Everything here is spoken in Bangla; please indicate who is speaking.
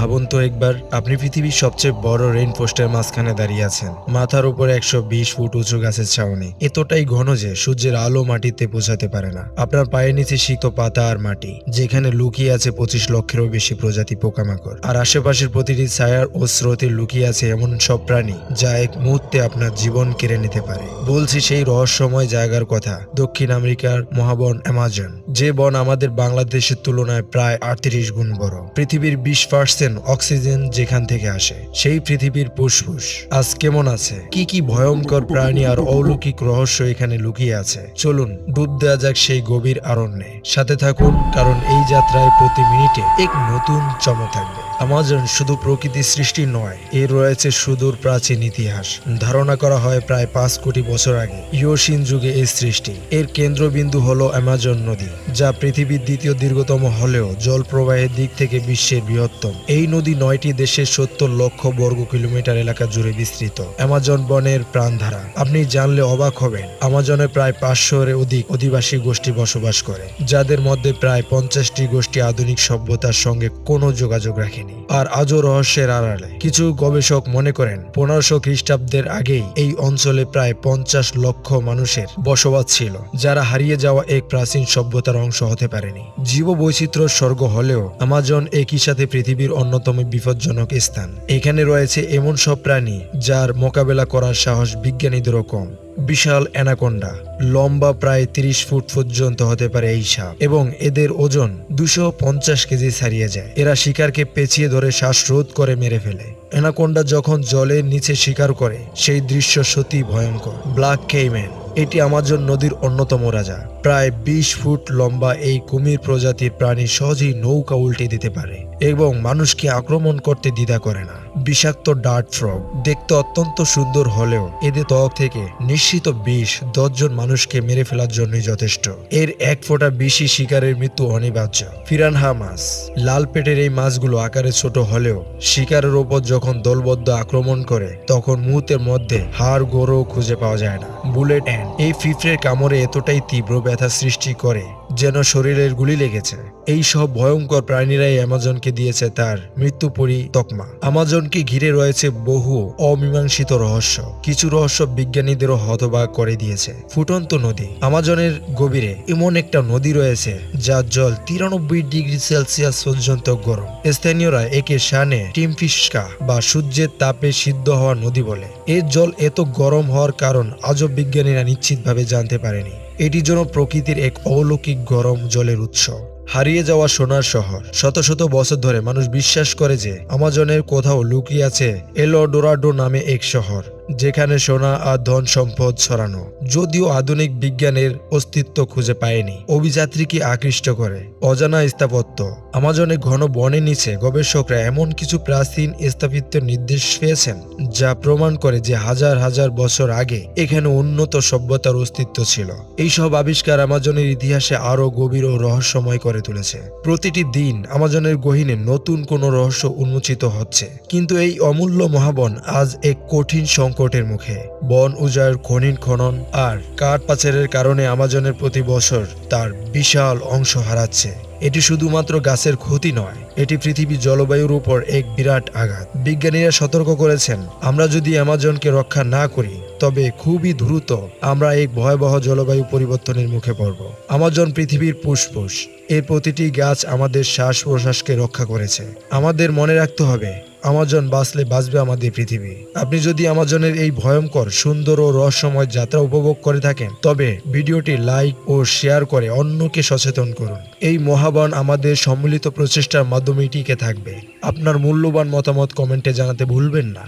Speaker 1: ভাবুন তো একবার, আপনি পৃথিবীর সবচেয়ে বড় রেইন ফরেস্টের মাঝখানে দাঁড়িয়ে আছেন। মাথার উপরে 120 ফুট উঁচু গাছের ছাউনি, এতটাই ঘন যে সূর্যের আলো মাটিতে পৌঁছাতে পারে না। আপনার পায়ের নিচে সিক্ত পাতা আর মাটি, যেখানে লুকিয়ে আছে 25 লক্ষেরও বেশি প্রজাতি পোকামাকড়। আর আশেপাশের প্রতিটি ছায়ার ও স্রোতে লুকিয়ে আছে এমন সব প্রাণী যা এক মুহূর্তে আপনার জীবন কেড়ে নিতে পারে। বলছি সেই রহস্যময় জায়গার কথা, দক্ষিণ আমেরিকার মহাবন অ্যামাজন। যে বন আমাদের বাংলাদেশের তুলনায় প্রায় 38 গুণ বড়। পৃথিবীর 20% অক্সিজেন যেখান থেকে আসে, সেই পৃথিবীর ফুসফুস আজ কেমন আছে, কি কি ভয়ঙ্কর প্রাণী আর অলৌকিক রহস্য এখানে লুকিয়ে আছে। চলুন ডুব দেওয়া যাক সেই গভীর অরণ্যে। সাথে থাকুন, কারণ এই যাত্রায় প্রতি মিনিটে এক নতুন চমক থাকবে। অ্যামাজন শুধু প্রকৃতির সৃষ্টি নয়, এর রয়েছে সুদূর প্রাচীন ইতিহাস। ধারণা করা হয় প্রায় 5 কোটি বছর আগে ইয়োসিন যুগে এর সৃষ্টি। এর কেন্দ্রবিন্দু হলো অ্যামাজন নদী, যা পৃথিবীর দ্বিতীয় দীর্ঘতম হলেও জল প্রবাহের দিক থেকে বিশ্বের বৃহত্তম। এই নদী 9টি দেশের 70 লক্ষ বর্গ কিলোমিটার এলাকা জুড়ে বিস্তৃত। অ্যামাজন বনের প্রাণধারা আপনি জানলে অবাক হবেন। অ্যামাজনে প্রায় 500-এর অধিক অধিবাসী গোষ্ঠী বসবাস করে, যাদের মধ্যে প্রায় 50টি গোষ্ঠী আধুনিক সভ্যতার সঙ্গে কোনো যোগাযোগ রাখেনি। আর আজও রহস্যের আড়ালে কিছু গবেষক মনে করেন 1500 খ্রিস্টাব্দের আগেই এই অঞ্চলে প্রায় 50 লক্ষ মানুষের বসবাস ছিল, যারা হারিয়ে যাওয়া এক প্রাচীন সভ্যতার অংশ হতে পারেনি। জীববৈচিত্র্য স্বর্গ হলেও অ্যামাজন একই সাথে পৃথিবীর অন্যতম বিপজ্জনক স্থান। এখানে রয়েছে এমন সব প্রাণী যার মোকাবেলা করার সাহস বিজ্ঞানীদেরও কম। বিশাল অ্যানাকোন্ডা, লম্বা প্রায় 30 ফুট পর্যন্ত হতে পারে এই সাপ, এবং এদের ওজন 250 কেজি ছাড়িয়ে যায়। এরা শিকারকে পেঁচিয়ে ধরে শ্বাসরোধ করে মেরে ফেলে। অ্যানাকোন্ডা যখন জলের নিচে শিকার করে, সেই দৃশ্য সত্যি ভয়ঙ্কর। ব্ল্যাক কেইম্যান, এটি অ্যামাজন নদীর অন্যতম রাজা। প্রায় 20 ফুট লম্বা এই কুমির প্রজাতির প্রাণী সহজেই নৌকা উল্টে দিতে পারে এবং মানুষকে আক্রমণ করতে দ্বিধা করে না। বিষাক্ত ডার্ট ফ্রগ, দেখতে অত্যন্ত সুন্দর হলেও এদের ত্বক থেকে নিশ্চিত বিষ 10 জন মানুষকে মেরে ফেলার জন্যই যথেষ্ট। এর 1 ফোঁটা বিষই শিকারের মৃত্যু অনিবার্য। পিরানহা মাছ, লাল পেটের এই মাছগুলো আকারে ছোট হলেও শিকারের ওপর যখন দলবদ্ধ আক্রমণ করে, তখন মুহূর্তের মধ্যে হাড় গোড়ও খুঁজে পাওয়া যায় না। বুলেট অ্যান্ট, এই পিঁপড়ের কামড়ে এতটাই তীব্র ব্যথা সৃষ্টি করে যেন শরীরের গুলি লেগেছে। এই সব ভয়ঙ্কর প্রাণীরাই অ্যামাজনকে দিয়েছে তার মৃত্যুপরী তকমা। অ্যামাজনকে ঘিরে রয়েছে বহু অমীমাংসিত রহস্য। কিছু রহস্য বিজ্ঞানীদেরও হতবাক করে দিয়েছে। ফুটন্ত নদী, অ্যামাজনের গভীরে এমন একটা নদী রয়েছে যার জল 93 ডিগ্রি সেলসিয়াস পর্যন্ত গরম। স্থানীয়রা একে শানে টিমফিস্কা বা সূর্যের তাপে সিদ্ধ হওয়া নদী বলে। এর জল এত গরম হওয়ার কারণ আজও বিজ্ঞানীরা নিশ্চিতভাবে জানতে পারেনি। এটি যেন প্রকৃতির এক অলৌকিক গরম জলের উৎস। হারিয়ে যাওয়া সোনার শহর, শত শত বছর ধরে মানুষ বিশ্বাস করে যে অ্যামাজনের কোথাও লুকিয়ে আছে এল ডোরাডো নামে এক শহর, যেখানে সোনা আর ধন সম্পদ ছড়ানো। যদিও আধুনিক বিজ্ঞানের অস্তিত্ব খুঁজে পায়নি, অভিযাত্রীকে আকৃষ্ট করে অজানা স্থাপত্য। অ্যামাজনে ঘন বনের নিচে গবেষকরা এমন কিছু প্রাচীন স্থাপত্যের নির্দেশ পেয়েছেন যা প্রমাণ করে যে হাজার হাজার বছর আগে এখানে উন্নত সভ্যতার অস্তিত্ব ছিল। এই সব আবিষ্কার অ্যামাজনের ইতিহাসে আরো গভীর ও রহস্যময় করে তুলেছে। প্রতিটি দিন অ্যামাজনের গহীনে নতুন কোনো রহস্য উন্মোচিত হচ্ছে। কিন্তু এই অমূল্য মহাবন আজ এক কঠিন সংকটের মুখে। বন উজাড়, খনিজ খনন আর কাঠ পাচারের কারণে অ্যামাজনের প্রতি বছর তার বিশাল অংশ হারাচ্ছে। এটি শুধুমাত্র গাছের ক্ষতি নয়, এটি পৃথিবী জলবায়ুর উপর এক বিরাট আঘাত। বিজ্ঞানীরা সতর্ক করেছেন, আমরা যদি অ্যামাজনকে রক্ষা না করি তবে খুবই দ্রুত আমরা এক ভয়াবহ জলবায়ু পরিবর্তনের মুখে পড়ব। অ্যামাজন পৃথিবীর ফুসফুস, এর প্রতিটি গাছ আমাদের শ্বাস প্রশ্বাসকে রক্ষা করেছে। আমাদের মনে রাখতে হবে, অ্যামাজন বাঁচলে বাঁচবে আমাদের পৃথিবী। আপনি যদি অ্যামাজনের এই ভয়ঙ্কর, সুন্দর ও রহস্যময় যাত্রা উপভোগ করে থাকেন, তবে ভিডিওটি লাইক ও শেয়ার করে অন্যকে সচেতন করুন। এই মহাবন আমাদের সম্মিলিত প্রচেষ্টার মাধ্যমে টিকে থাকবে। আপনার মূল্যবান মতামত কমেন্টে জানাতে ভুলবেন না।